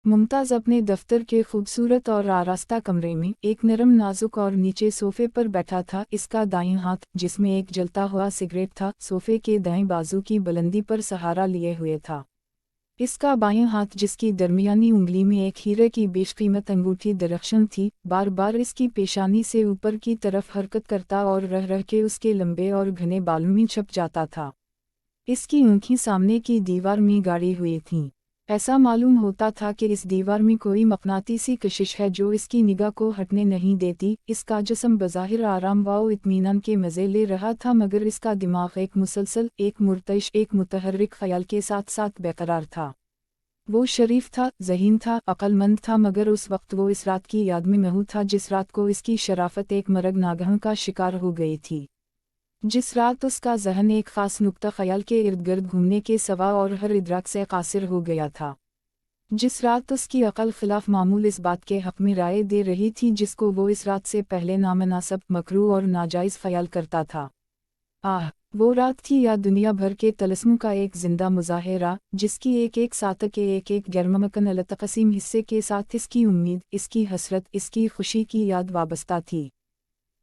मुमताज़ अपने दफ्तर के खूबसूरत और आरास्ता कमरे में एक नरम नाजुक और नीचे सोफे पर बैठा था। इसका दाईं हाथ, जिसमें एक जलता हुआ सिगरेट था, सोफे के दाएं बाजू की बुलंदी पर सहारा लिए हुए था। इसका बायां हाथ, जिसकी दरमियानी उंगली में एक हीरे की बेशकीमत अंगूठी दरख्शन थी, बार बार इसकी पेशानी से ऊपर की तरफ हरकत करता और रह रह के उसके लंबे और घने बालों में छप जाता था। इसकी आँखें सामने की दीवार में गाड़ी हुई थीं। ऐसा मालूम होता था कि इस दीवार में कोई मकनातीसी कशिश है जो इसकी निगाह को हटने नहीं देती। इसका जिस्म बज़ाहिर आराम व इत्मीनान के मज़े ले रहा था, मगर इसका दिमाग एक मुसलसल, एक मुर्तइश, एक मुतहर्रिक ख्याल के साथ साथ बेकरार था। वो शरीफ था, ज़हीन था, अक्लमंद था, मगर उस वक्त वो इस रात की याद में महू था जिस रात को इसकी शराफत एक मरग नागह का शिकार हो गई थी। जिस रात उसका ज़हन एक ख़ास नुक्ता ख़याल के इर्द गिर्द घूमने के सिवा और हर इदराक से कासिर हो गया था। जिस रात उसकी अक़ल खिलाफ मामूल इस बात के हक़ में राय दे रही थी जिसको वो इस रात से पहले नामनासब, मकरूह और नाजायज़ ख़याल करता था। आह, वो रात थी या दुनिया भर के तलस्मुं का एक जिंदा मुज़ाहिरा, जिसकी एक एक सातक के एक एक गैरममकन अलतक़सीम हिस्से के साथ इसकी उम्मीद, इसकी हसरत, इसकी खुशी की याद वाबस्ता थी।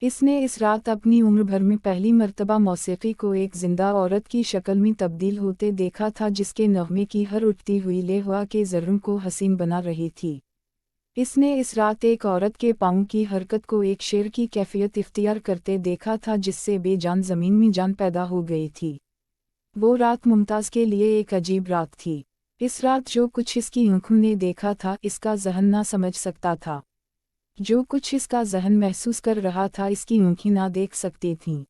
इसने इस रात अपनी उम्र भर में पहली मर्तबा मौसीक़ी को एक जिंदा औरत की शक्ल में तब्दील होते देखा था, जिसके नग़मे की हर उठती हुई लेहवा के ज़र्रों को हसीन बना रही थी। इसने इस रात एक औरत के पाँव की हरकत को एक शेर की कैफियत इख्तियार करते देखा था, जिससे बेजान ज़मीन में जान पैदा हो गई थी। वो रात मुमताज़ के लिए एक अजीब रात थी। इस रात जो कुछ इसकी आँखों ने देखा था, इसका ज़हन ना समझ सकता था। जो कुछ इसका ज़हन महसूस कर रहा था, इसकी आँखें ना देख सकती थीं।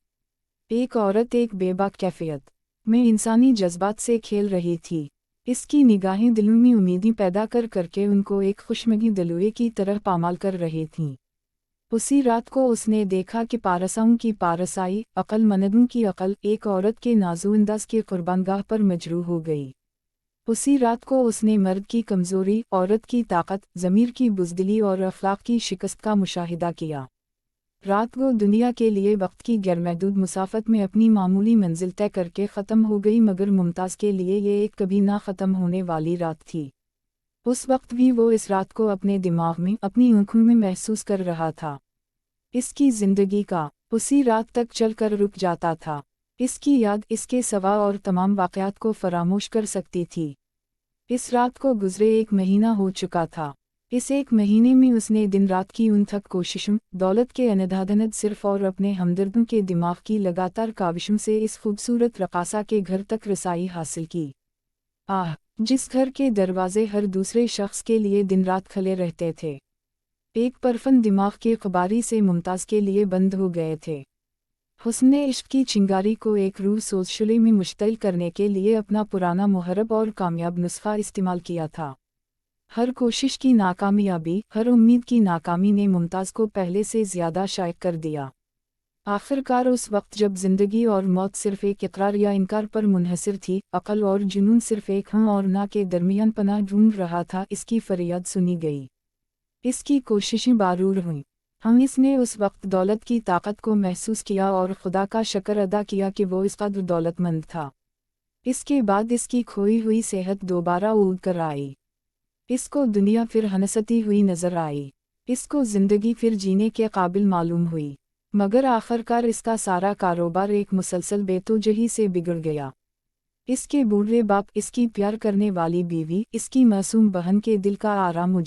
एक औरत एक बेबाक कैफियत में इंसानी जज्बात से खेल रही थी। इसकी निगाहें दिलों में उम्मीदें पैदा कर करके उनको एक खुशमगी दलुए की तरह पामाल कर रही थीं। उसी रात को उसने देखा कि पारसाओं की पारसाई, अक्लमंदों की अक्ल, एक औरत के नाज़ुअंदाज़ की कुर्बानगाह पर मजरूह हो गई। उसी रात को उसने मर्द की कमज़ोरी, औरत की ताकत, ज़मीर की बुज़दिली और अखलाक की शिकस्त का मुशाहिदा किया। रात वो दुनिया के लिए वक्त की गैरमहदूद मुसाफत में अपनी मामूली मंजिल तय करके ख़त्म हो गई, मगर मुमताज़ के लिए ये एक कभी ना ख़त्म होने वाली रात थी। उस वक्त भी वो इस रात को अपने दिमाग में, अपनी आँखों में महसूस कर रहा था। इसकी ज़िंदगी का उसी रात तक चल कर रुक जाता था। इसकी याद इसके सिवा और तमाम वाक़यात को फरामोश कर सकती थी। इस रात को गुज़रे एक महीना हो चुका था। इस एक महीने में उसने दिन रात की उन थक कोशिशों, दौलत के अनधाधनद सिर्फ और अपने हमदर्दों के दिमाग की लगातार काविशों से इस खूबसूरत रक़ासा के घर तक रसाई हासिल की। आह, जिस घर के दरवाजे हर दूसरे शख्स के लिए दिन रात खुले रहते थे, एक परफन दिमाग के क़बारी से मुमताज़ के लिए बंद हो गए थे। हुस्ने इश्क की चिंगारी को एक रूह सोज़शुले में मुश्तइल करने के लिए अपना पुराना मुहरब और कामयाब नुस्खा इस्तेमाल किया था। हर कोशिश की नाकामयाबी, हर उम्मीद की नाकामी ने मुमताज़ को पहले से ज़्यादा शायक कर दिया। आखिरकार उस वक्त जब ज़िंदगी और मौत सिर्फ़ एक इकरार या इनकार पर मुनहसर थी, अक़ल और जुनून सिर्फ़ एक हाँ और ना के दरमियान पनाह ढूंढ रहा था, इसकी फरियाद सुनी गई। इसकी कोशिशें बारूद हुईं। इसने उस वक्त दौलत की ताकत को महसूस किया और खुदा का शुक्र अदा किया कि वो इस कदर दौलतमंद था। इसके बाद इसकी खोई हुई सेहत दोबारा उड़ कर आई। इसको दुनिया फिर हंसती हुई नजर आई। इसको ज़िंदगी फिर जीने के काबिल मालूम हुई। मगर आखिरकार इसका सारा कारोबार एक मुसलसल बेतुजही से बिगड़ गया। इसके बूढ़े बाप, इसकी प्यार करने वाली बीवी, इसकी मासूम बहन के दिल का आराम उजड़